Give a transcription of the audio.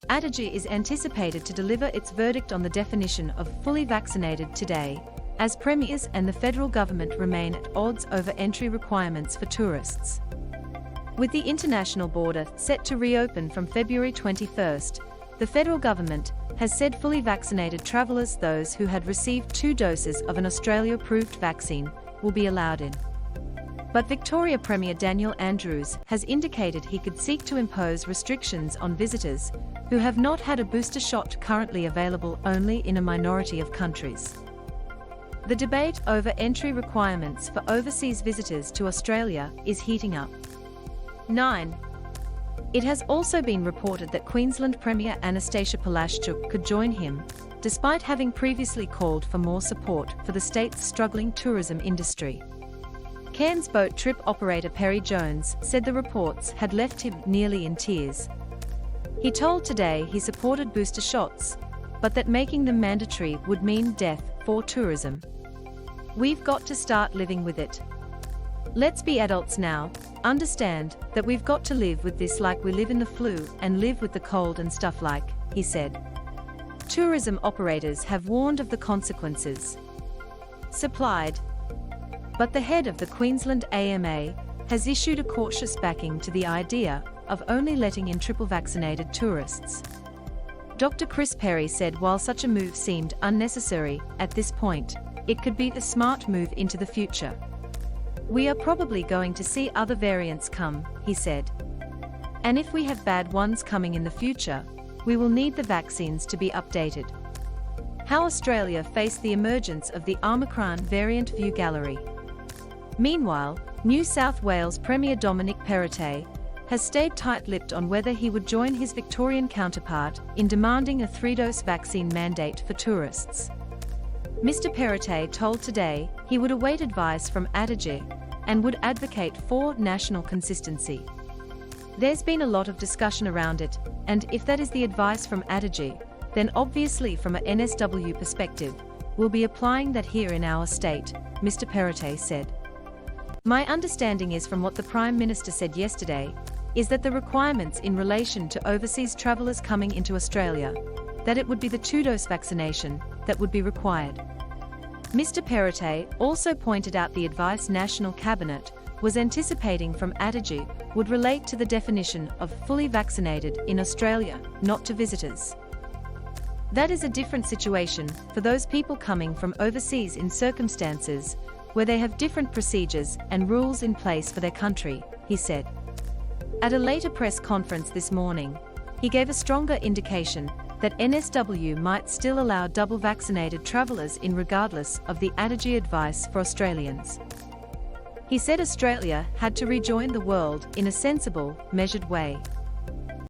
ATAGI is anticipated to deliver its verdict on the definition of fully vaccinated today, as premiers and the federal government remain at odds over entry requirements for tourists. With the international border set to reopen from February 21st, the federal government has said fully vaccinated travellers, those who had received 2 doses of an Australia-approved vaccine, will be allowed in. But Victoria Premier Daniel Andrews has indicated he could seek to impose restrictions on visitors who have not had a booster shot, currently available only in a minority of countries. The debate over entry requirements for overseas visitors to Australia is heating up. 9. It has also been reported that Queensland Premier Anastasia Palaszczuk could join him, despite having previously called for more support for the state's struggling tourism industry. Cairns boat trip operator Perry Jones said the reports had left him nearly in tears. He told Today he supported booster shots, but that making them mandatory would mean death for tourism. "We've got to start living with it. Let's be adults now, understand that we've got to live with this like we live in the flu and live with the cold and stuff like," he said. Tourism operators have warned of the consequences. Supplied. But the head of the Queensland AMA has issued a cautious backing to the idea of only letting in triple vaccinated tourists. Dr. Chris Perry said while such a move seemed unnecessary at this point, it could be a smart move into the future. "We are probably going to see other variants come," he said. "And if we have bad ones coming in the future, we will need the vaccines to be updated." How Australia faced the emergence of the Omicron variant view gallery. Meanwhile, New South Wales Premier Dominic Perrottet has stayed tight-lipped on whether he would join his Victorian counterpart in demanding a 3-dose vaccine mandate for tourists. Mr. Perrottet told Today he would await advice from ATAGI and would advocate for national consistency. "There's been a lot of discussion around it, and if that is the advice from ATAGI, then obviously from a NSW perspective, we'll be applying that here in our state," Mr. Perrottet said. "My understanding is from what the Prime Minister said yesterday, is that the requirements in relation to overseas travellers coming into Australia, that it would be the 2-dose vaccination that would be required." Mr. Perrottet also pointed out the advice National Cabinet was anticipating from ATAGI would relate to the definition of fully vaccinated in Australia, not to visitors. "That is a different situation for those people coming from overseas in circumstances where they have different procedures and rules in place for their country," he said. At a later press conference this morning, he gave a stronger indication that NSW might still allow double vaccinated travellers in regardless of the ATAGI advice for Australians. He said Australia had to rejoin the world in a sensible, measured way.